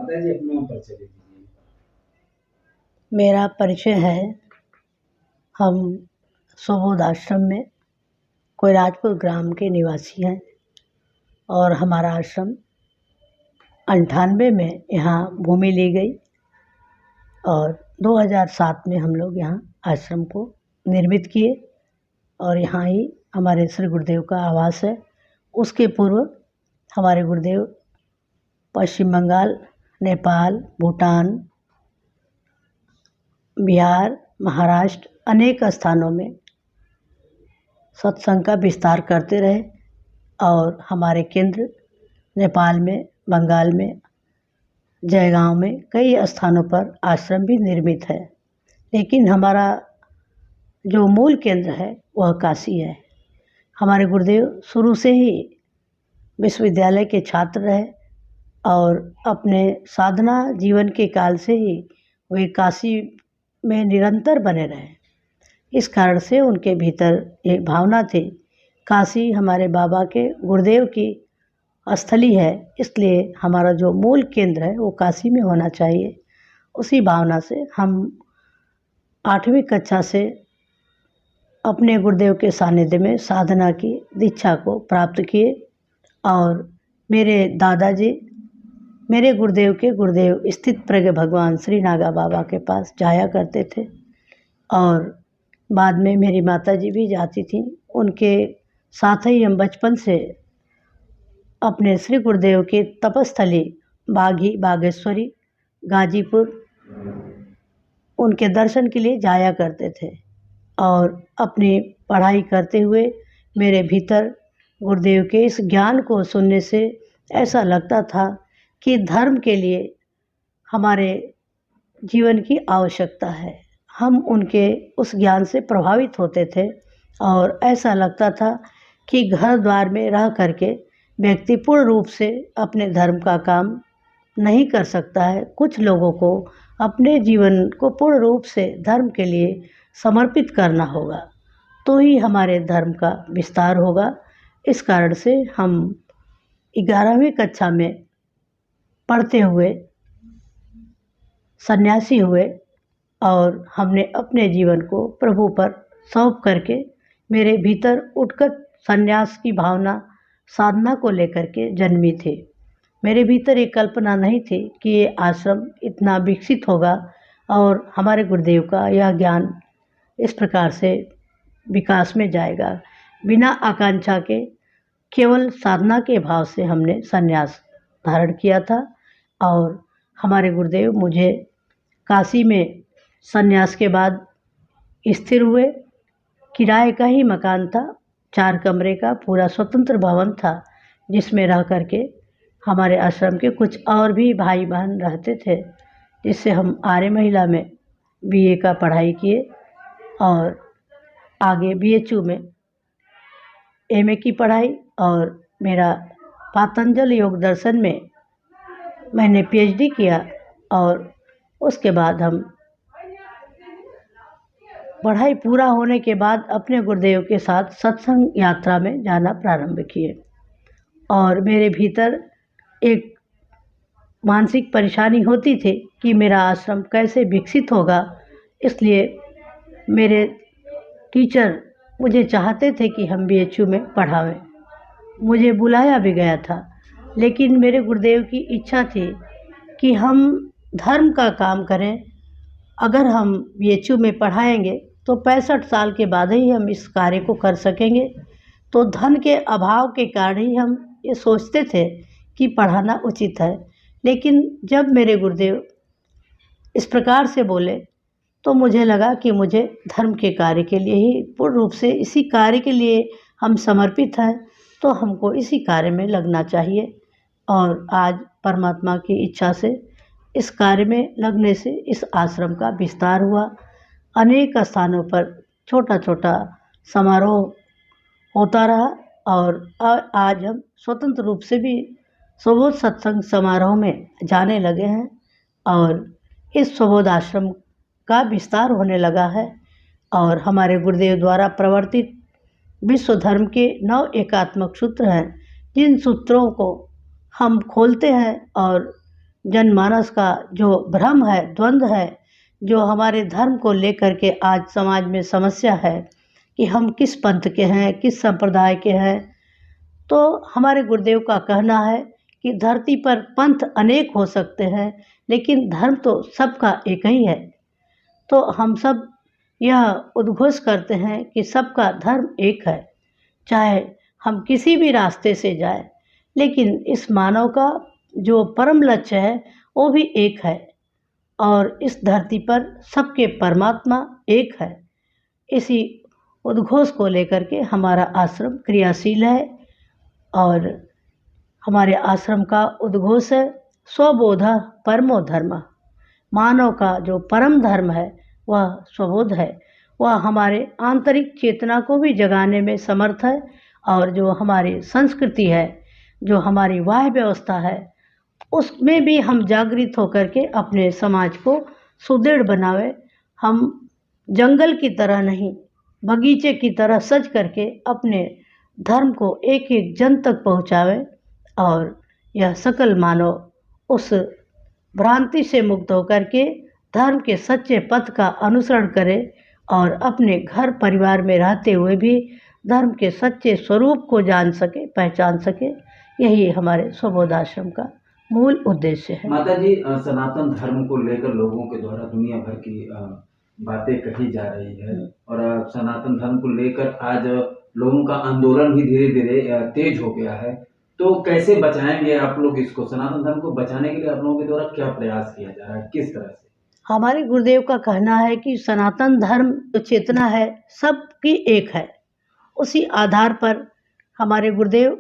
माता जी अपना परिचय दे दीजिए। मेरा परिचय है, हम सुबोध आश्रम में कोइराजपुर ग्राम के निवासी हैं और हमारा आश्रम 98 में यहाँ भूमि ली गई और 2007 में हम लोग यहाँ आश्रम को निर्मित किए और यहाँ ही हमारे श्री गुरुदेव का आवास है। उसके पूर्व हमारे गुरुदेव पश्चिम बंगाल, नेपाल, भूटान, बिहार, महाराष्ट्र अनेक स्थानों में सत्संग का विस्तार करते रहे और हमारे केंद्र नेपाल में, बंगाल में, जयगांव में कई स्थानों पर आश्रम भी निर्मित है। लेकिन हमारा जो मूल केंद्र है वह काशी है। हमारे गुरुदेव शुरू से ही विश्वविद्यालय के छात्र रहे और अपने साधना जीवन के काल से ही वे काशी में निरंतर बने रहे। इस कारण से उनके भीतर एक भावना थी, काशी हमारे बाबा के गुरुदेव की स्थली है, इसलिए हमारा जो मूल केंद्र है वो काशी में होना चाहिए। उसी भावना से हम 8वीं कक्षा से अपने गुरुदेव के सानिध्य में साधना की दीक्षा को प्राप्त किए और मेरे दादाजी मेरे गुरुदेव के गुरुदेव स्थित प्रज्ञ भगवान श्री नागा बाबा के पास जाया करते थे और बाद में मेरी माताजी भी जाती थीं। उनके साथ ही हम बचपन से अपने श्री गुरुदेव के तपस्थली बागी, बागेश्वरी, गाजीपुर उनके दर्शन के लिए जाया करते थे और अपनी पढ़ाई करते हुए मेरे भीतर गुरुदेव के इस ज्ञान को सुनने से ऐसा लगता था कि धर्म के लिए हमारे जीवन की आवश्यकता है। हम उनके उस ज्ञान से प्रभावित होते थे और ऐसा लगता था कि घर द्वार में रह करके व्यक्ति पूर्ण रूप से अपने धर्म का काम नहीं कर सकता है। कुछ लोगों को अपने जीवन को पूर्ण रूप से धर्म के लिए समर्पित करना होगा, तो ही हमारे धर्म का विस्तार होगा। इस कारण से हम 11वीं कक्षा में पढ़ते हुए सन्यासी हुए और हमने अपने जीवन को प्रभु पर सौंप करके मेरे भीतर उठकर सन्यास की भावना साधना को लेकर के जन्मी थी। मेरे भीतर एक कल्पना नहीं थी कि ये आश्रम इतना विकसित होगा और हमारे गुरुदेव का यह ज्ञान इस प्रकार से विकास में जाएगा। बिना आकांक्षा के केवल साधना के भाव से हमने संन्यास धारण किया था और हमारे गुरुदेव मुझे काशी में संन्यास के बाद स्थिर हुए। किराए का ही मकान था, 4 कमरे का पूरा स्वतंत्र भवन था जिसमें रह करके हमारे आश्रम के कुछ और भी भाई बहन रहते थे, जिससे हम आर्य महिला में बीए का पढ़ाई किए और आगे बीएचयू में एमए की पढ़ाई और मेरा पातंजल योग दर्शन में मैंने पीएचडी किया और उसके बाद हम पढ़ाई पूरा होने के बाद अपने गुरुदेव के साथ सत्संग यात्रा में जाना प्रारंभ किए और मेरे भीतर एक मानसिक परेशानी होती थी कि मेरा आश्रम कैसे विकसित होगा। इसलिए मेरे टीचर मुझे चाहते थे कि हम बीएचयू में पढ़ावें। मुझे बुलाया भी गया था, लेकिन मेरे गुरुदेव की इच्छा थी कि हम धर्म का काम करें। अगर हम बीएचयू में पढ़ाएंगे तो 65 साल के बाद ही हम इस कार्य को कर सकेंगे। तो धन के अभाव के कारण ही हम ये सोचते थे कि पढ़ाना उचित है। लेकिन जब मेरे गुरुदेव इस प्रकार से बोले तो मुझे लगा कि मुझे धर्म के कार्य के लिए ही पूर्ण रूप से इसी कार्य के लिए हम समर्पित हैं, तो हमको इसी कार्य में लगना चाहिए। और आज परमात्मा की इच्छा से इस कार्य में लगने से इस आश्रम का विस्तार हुआ। अनेक स्थानों पर छोटा छोटा समारोह होता रहा और आज हम स्वतंत्र रूप से भी सुबोध सत्संग समारोह में जाने लगे हैं और इस सुबोध आश्रम का विस्तार होने लगा है। और हमारे गुरुदेव द्वारा प्रवर्तित विश्व धर्म के 9 एकात्मक सूत्र हैं, जिन सूत्रों को हम खोलते हैं और जनमानस का जो भ्रम है, द्वंद्व है, जो हमारे धर्म को लेकर के आज समाज में समस्या है कि हम किस पंथ के हैं, किस संप्रदाय के हैं। तो हमारे गुरुदेव का कहना है कि धरती पर पंथ अनेक हो सकते हैं, लेकिन धर्म तो सबका एक ही है। तो हम सब यह उद्घोष करते हैं कि सबका धर्म एक है, चाहे हम किसी भी रास्ते से जाएं, लेकिन इस मानव का जो परम लक्ष्य है वो भी एक है और इस धरती पर सबके परमात्मा एक है। इसी उद्घोष को लेकर के हमारा आश्रम क्रियाशील है और हमारे आश्रम का उद्घोष है स्वबोधः परमो धर्मः। मानव का जो परम धर्म है वह स्वबोध है, वह हमारे आंतरिक चेतना को भी जगाने में समर्थ है और जो हमारी संस्कृति है, जो हमारी वाह्य व्यवस्था है, उसमें भी हम जागृत होकर के अपने समाज को सुदृढ़ बनावे। हम जंगल की तरह नहीं, बगीचे की तरह सज करके अपने धर्म को एक एक जन तक पहुँचावे और यह सकल मानव उस भ्रांति से मुक्त होकर के धर्म के सच्चे पथ का अनुसरण करे और अपने घर परिवार में रहते हुए भी धर्म के सच्चे स्वरूप को जान सके, पहचान सके। यही हमारे स्वबोधाश्रम का मूल उद्देश्य है। माता जी, सनातन धर्म को लेकर लोगों के द्वारा दुनिया भर की बातें कही जा रही है और सनातन धर्म को लेकर आज लोगों का आंदोलन भी धीरे धीरे तेज हो गया है। तो कैसे बचाएंगे आप लोग इसको? सनातन धर्म को बचाने के लिए आप लोगों के द्वारा क्या प्रयास किया जा रहा है, किस तरह से? हमारे गुरुदेव का कहना है कि सनातन धर्म जो चेतना है सबकी एक है। उसी आधार पर हमारे गुरुदेव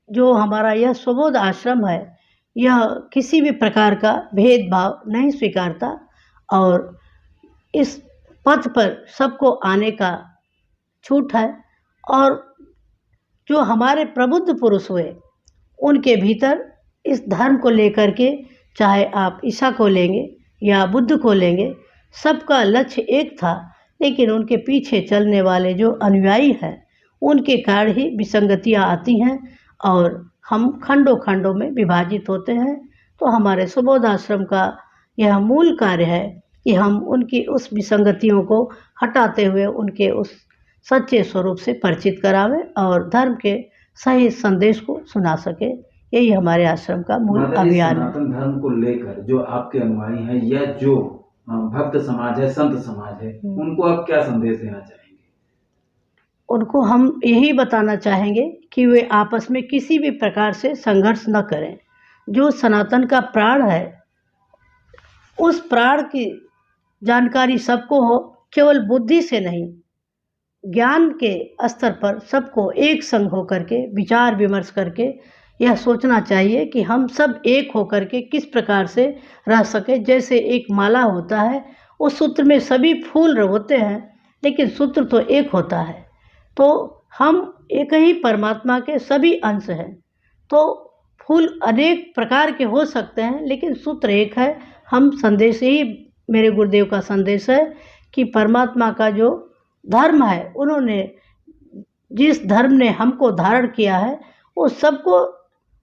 जो हमारा यह स्वबोध आश्रम है, यह किसी भी प्रकार का भेदभाव नहीं स्वीकारता और इस पथ पर सबको आने का छूट है। और जो हमारे प्रबुद्ध पुरुष हुए उनके भीतर इस धर्म को लेकर के, चाहे आप ईसा को लेंगे या बुद्ध को लेंगे, सबका लक्ष्य एक था, लेकिन उनके पीछे चलने वाले जो अनुयायी हैं उनके कारण ही विसंगतियाँ आती हैं और हम खंडों खंडों में विभाजित होते हैं। तो हमारे सुबोध आश्रम का यह मूल कार्य है कि हम उनकी उस विसंगतियों को हटाते हुए उनके उस सच्चे स्वरूप से परिचित करावें और धर्म के सही संदेश को सुना सके। यही हमारे आश्रम का मूल अभियान है। सनातन धर्म को लेकर जो आपके अनुयायी हैं या जो भक्त समाज है, संत समाज है, उनको आप क्या संदेश देना चाहेंगे? उनको हम यही बताना चाहेंगे कि वे आपस में किसी भी प्रकार से संघर्ष न करें। जो सनातन का प्राण है उस प्राण की जानकारी सबको हो, केवल बुद्धि से नहीं, ज्ञान के स्तर पर सबको एक संग होकर के विचार विमर्श करके यह सोचना चाहिए कि हम सब एक होकर के किस प्रकार से रह सके। जैसे एक माला होता है, उस सूत्र में सभी फूल होते हैं, लेकिन सूत्र तो एक होता है। तो हम एक ही परमात्मा के सभी अंश हैं। तो फूल अनेक प्रकार के हो सकते हैं, लेकिन सूत्र एक है। हम संदेश ही मेरे गुरुदेव का संदेश है कि परमात्मा का जो धर्म है, उन्होंने जिस धर्म ने हमको धारण किया है वो सबको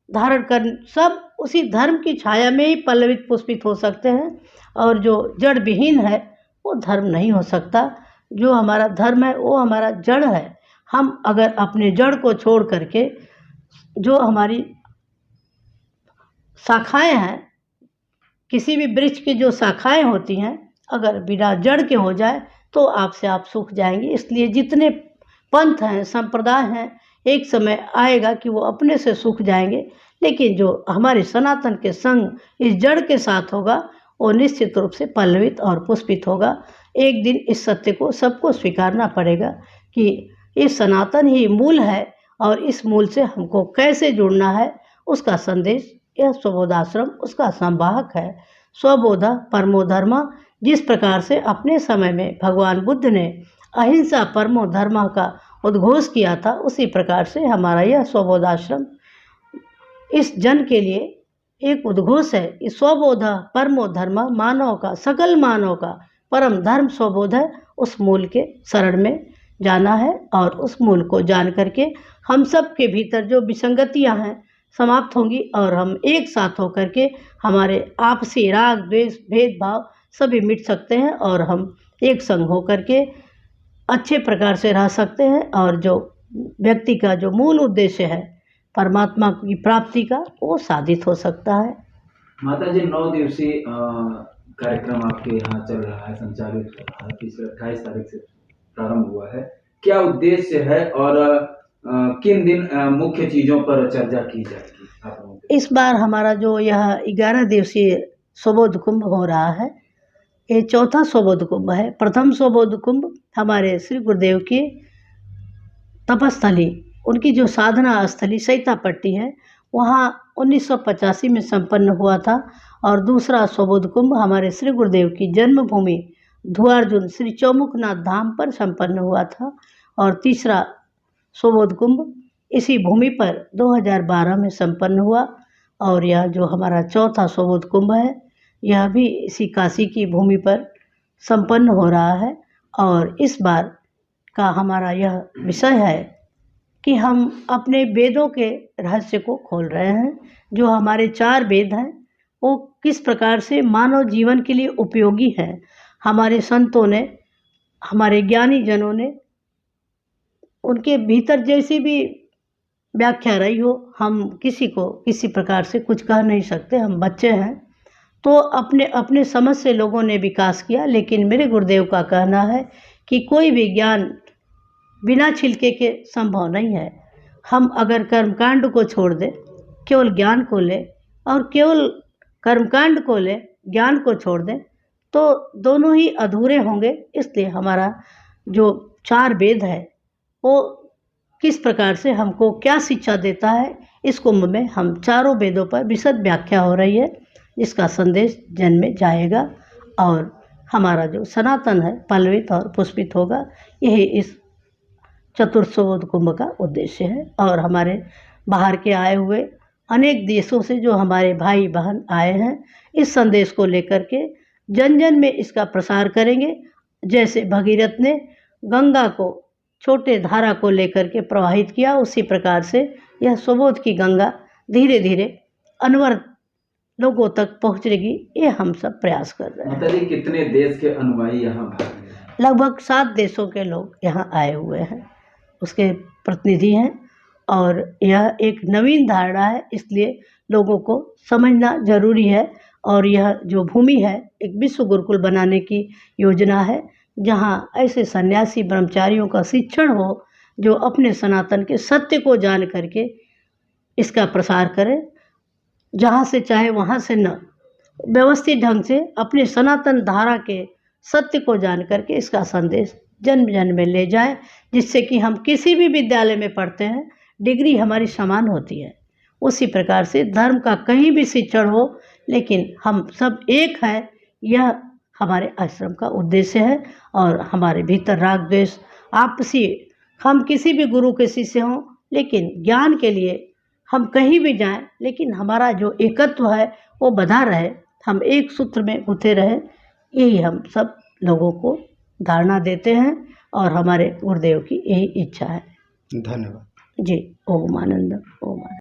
धारण कर, सब उसी धर्म की छाया में ही पल्लवित पुष्पित हो सकते हैं और जो जड़ विहीन है वो धर्म नहीं हो सकता। जो हमारा धर्म है वो हमारा जड़ है। हम अगर अपने जड़ को छोड़ करके जो हमारी शाखाएं हैं, किसी भी वृक्ष की जो शाखाएं होती हैं, अगर बिना जड़ के हो जाए तो आपसे आप सूख जाएंगे। इसलिए जितने पंथ हैं, संप्रदाय हैं, एक समय आएगा कि वो अपने से सूख जाएंगे, लेकिन जो हमारे सनातन के संग इस जड़ के साथ होगा वो निश्चित रूप से पल्लवित और पुष्पित होगा। एक दिन इस सत्य को सबको स्वीकारना पड़ेगा कि ये सनातन ही मूल है और इस मूल से हमको कैसे जुड़ना है, उसका संदेश यह स्वबोधाश्रम उसका संवाहक है। स्वबोध परमो धर्म, जिस प्रकार से अपने समय में भगवान बुद्ध ने अहिंसा परमो धर्म का उद्घोष किया था, उसी प्रकार से हमारा यह स्वबोधाश्रम इस जन के लिए एक उद्घोष है। इस स्वबोध परमो धर्म, मानव का, सकल मानव का परम धर्म स्वबोध है। उस मूल के शरण में जाना है और उस मूल को जान करके हम सब के भीतर जो विसंगतियां हैं, समाप्त होंगी और हम एक साथ होकर के हमारे आपसी राग द्वेष भेदभाव सभी मिट सकते हैं और हम एक संग होकर के अच्छे प्रकार से रह सकते हैं और जो व्यक्ति का जो मूल उद्देश्य है परमात्मा की प्राप्ति का वो साधित हो सकता है। माता जी 9 दिवसीय कार्यक्रम आपके यहाँ चल रहा है, संचालित हो रहा है, पिछले 28 तारीख से प्रारंभ हुआ है। क्या उद्देश्य है और किन दिन मुख्य चीज़ों पर चर्चा की जाएगी आप लोगों के? इस बार हमारा जो यह 11 दिवसीय स्वबोध कुंभ हो रहा है, ये चौथा स्वबोध कुंभ है। प्रथम स्वबोध कुंभ हमारे श्री गुरुदेव की तपस्थली, उनकी जो साधना स्थली सैतापट्टी है, वहाँ 1985 में संपन्न हुआ था और दूसरा स्वबोध कुंभ हमारे श्री गुरुदेव की जन्मभूमि धुआर्जुन श्री चौमुखनाथ धाम पर संपन्न हुआ था और तीसरा स्वबोध कुंभ इसी भूमि पर 2012 में संपन्न हुआ और यह जो हमारा चौथा स्वबोध कुंभ है, यह भी इसी काशी की भूमि पर संपन्न हो रहा है। और इस बार का हमारा यह विषय है कि हम अपने वेदों के रहस्य को खोल रहे हैं। जो हमारे 4 वेद हैं वो किस प्रकार से मानव जीवन के लिए उपयोगी हैं। हमारे संतों ने, हमारे ज्ञानी जनों ने, उनके भीतर जैसी भी व्याख्या रही हो, हम किसी को किसी प्रकार से कुछ कह नहीं सकते। हम बच्चे हैं तो अपने अपने समझ से लोगों ने विकास किया, लेकिन मेरे गुरुदेव का कहना है कि कोई भी ज्ञान बिना छिलके के संभव नहीं है। हम अगर कर्मकांड को छोड़ दें, केवल ज्ञान को लें और केवल कर्मकांड को लें, ज्ञान को छोड़ दें, तो दोनों ही अधूरे होंगे। इसलिए हमारा जो 4 वेद है वो किस प्रकार से हमको क्या शिक्षा देता है, इस कुंभ में हम चारों वेदों पर विशद व्याख्या हो रही है, जिसका संदेश जन में जाएगा और हमारा जो सनातन है पल्लवित और पुष्पित होगा। यही इस चतुर्स्वबोध कुंभ का उद्देश्य है। और हमारे बाहर के आए हुए अनेक देशों से जो हमारे भाई बहन आए हैं, इस संदेश को लेकर के जन जन में इसका प्रसार करेंगे। जैसे भगीरथ ने गंगा को छोटे धारा को लेकर के प्रवाहित किया, उसी प्रकार से यह स्वबोध की गंगा धीरे धीरे अनवरत लोगों तक पहुँचेगी। ये हम सब प्रयास कर रहे हैं। माता जी कितने देश के अनुयायी यहाँ भाग रहे हैं? लगभग 7 देशों के लोग यहाँ आए हुए हैं, उसके प्रतिनिधि हैं और यह एक नवीन धारणा है, इसलिए लोगों को समझना जरूरी है। और यह जो भूमि है एक विश्व गुरुकुल बनाने की योजना है, जहाँ ऐसे सन्यासी ब्रह्मचारियों का शिक्षण हो जो अपने सनातन के सत्य को जान करके इसका प्रसार करें। जहाँ से चाहे वहाँ से न, व्यवस्थित ढंग से अपने सनातन धारा के सत्य को जान करके इसका संदेश जन जन में ले जाएं, जिससे कि हम किसी भी विद्यालय में पढ़ते हैं, डिग्री हमारी समान होती है। उसी प्रकार से धर्म का कहीं भी शिक्षण हो, लेकिन हम सब एक हैं, यह हमारे आश्रम का उद्देश्य है। और हमारे भीतर राग द्वेष आपसी, हम किसी भी गुरु के शिष्य हों, लेकिन ज्ञान के लिए हम कहीं भी जाएं, लेकिन हमारा जो एकत्व है वो बधा रहे, हम एक सूत्र में गुथे रहे। यही हम सब लोगों को धारणा देते हैं और हमारे गुरुदेव की यही इच्छा है। धन्यवाद जी। ओम आनंद, ओम आनंद।